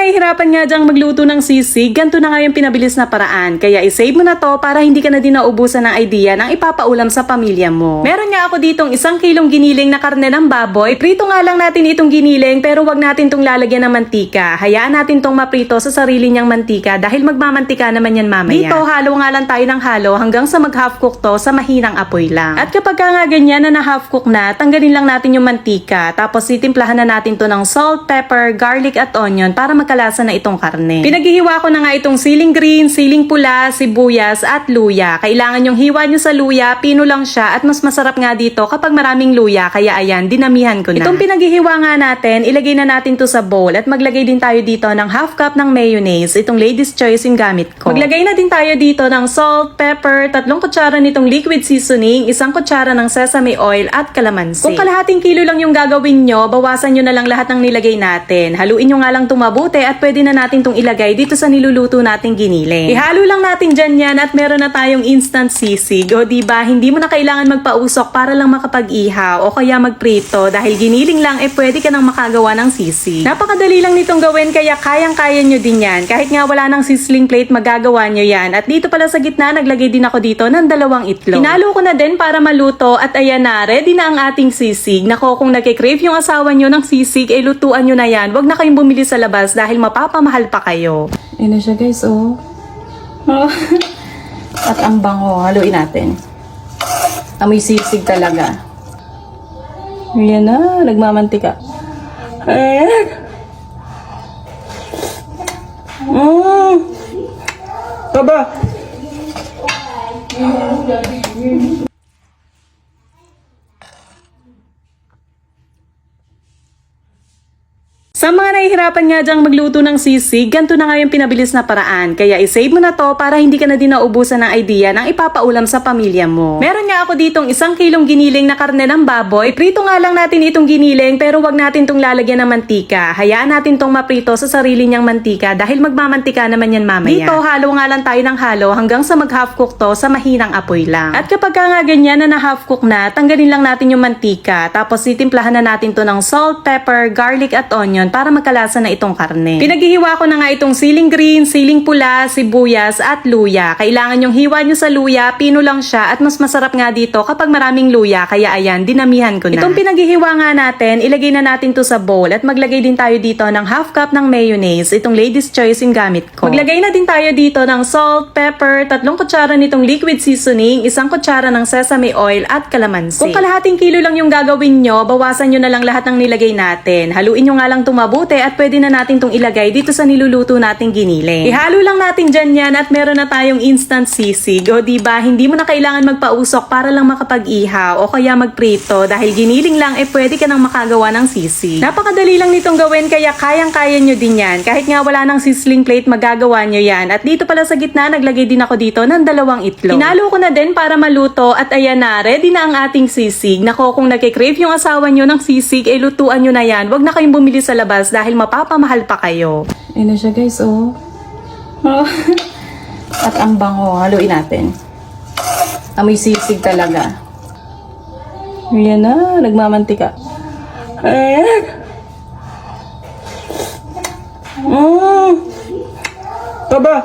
nahihirapan nga dyang magluto ng sisig, ganito na nga yung pinabilis na paraan. Kaya isave mo na to para hindi ka na din naubusan ng idea ng ipapaulam sa pamilya mo. Meron nga ako ditong 1 kilong giniling na karne ng baboy. Prito nga lang natin itong giniling pero wag natin tong lalagyan ng mantika. Hayaan natin tong maprito sa sarili niyang mantika dahil magmamantika naman yan mamaya. Dito halo nga lang tayo ng halo hanggang sa mag half cook to sa mahinang apoy lang. At kapag nga ganyan na half cook na, tanggalin lang natin yung mantika. Tapos itimplahan na natin to ng salt, pepper, garlic at onion para magkalasa na itong karne. Pinaghihiwa ko na nga itong siling green, siling pula, sibuyas at luya. Kailangan yung hiwa nyo sa luya, pino lang siya at mas masarap nga dito kapag maraming luya. Kaya ayan, dinamihan ko na. Itong pinaghihiwa nga natin, ilagay na natin to sa bowl at maglagay din tayo dito ng half cup ng mayonnaise. Itong ladies choice yung gamit ko. Maglagay na din tayo dito ng salt, pepper, 3 kutsara nitong liquid seasoning, 1 kutsara ng sesame oil at kalamansi. Kung kalahating kilo lang yung gagawin nyo, bawasan nyo na lang lahat ng nilagay natin. Haluin nyo nga lang itong mabuti at pwede na natin itong ilagay dito sa niluluto nating giniling. Ihalo lang natin dyan yan at meron na tayong instant sisig. O diba, hindi mo na kailangan magpausok para lang makapag-ihaw o kaya magprito dahil giniling lang pwede ka nang makagawa ng sisig. Napakadali lang nitong gawin kaya kayang-kaya nyo din yan. Kahit nga wala ng sizzling plate, magagawa nyo yan. At dito pala sa gitna, naglagay din ako dito ng 2 itlog. Hinalo ko na din para maluto at ayan na, ready na ang ating sisig. Nako, kung nagkikrave yung asawa nyo ng sisig, lutuan nyo na yan. Huwag na kayong bumili sa labas dahil mapapamahal pa kayo. Ayan na siya guys, oh. At ang bango, haluin natin. Amoy sisig talaga. Ayan na, nagmamantika. Ayan. Taba! Sa mga nahihirapan nga dyang magluto ng sisig, ganito na nga yung pinabilis na paraan. Kaya isave mo na to para hindi ka na din naubusan ng idea ng ipapaulam sa pamilya mo. Meron nga ako ditong 1 kilong giniling na karne ng baboy. Prito nga lang natin itong giniling pero wag natin tong lalagyan ng mantika. Hayaan natin tong maprito sa sarili niyang mantika dahil magmamantika naman yan mamaya. Dito halo nga lang tayo ng halo hanggang sa mag half cook to sa mahinang apoy lang. At kapag nga ganyan na half cook na, tanggalin lang natin yung mantika. Tapos itimplahan na natin to ng salt, pepper, garlic at onion para magkalasa na itong karne. Pinaghihiwa ko na nga itong siling green, siling pula, sibuyas at luya. Kailangan yung hiwa nyo sa luya, pino lang siya at mas masarap nga dito kapag maraming luya. Kaya ayan, dinamihan ko na. Itong pinaghihiwa nga natin, ilagay na natin to sa bowl at maglagay din tayo dito ng half cup ng mayonnaise. Itong ladies choice yung gamit ko. Maglagay na din tayo dito ng salt, pepper, 3 kutsara nitong liquid seasoning, 1 kutsara ng sesame oil at kalamansi. Kung kalahating kilo lang yung gagawin nyo, bawasan nyo na lang lahat ng nilagay natin. Haluin nyo nga lang itong mabuti at pwede na natin itong ilagay dito sa niluluto nating giniling. Ihalo lang natin dyan yan at meron na tayong instant sisig. O diba, hindi mo na kailangan magpausok para lang makapag-ihaw o kaya magprito dahil giniling lang pwede ka nang makagawa ng sisig. Napakadali lang nitong gawin kaya kayang-kaya nyo din yan. Kahit nga wala ng sizzling plate, magagawa nyo yan. At dito pala sa gitna, naglagay din ako dito ng 2 itlog. Hinalo ko na din para maluto at ayan na, ready na ang ating sisig. Nako, kung nagkikrave yung asawa nyo ng sisig, lutuan nyo na yan. Huwag na kayong bumili sa labas dahil mapapamahal pa kayo. Ayan na siya guys, oh. At ang bango, haluin natin. Amoy sisig talaga. Ayan na, nagmamantika. Ayan. Taba!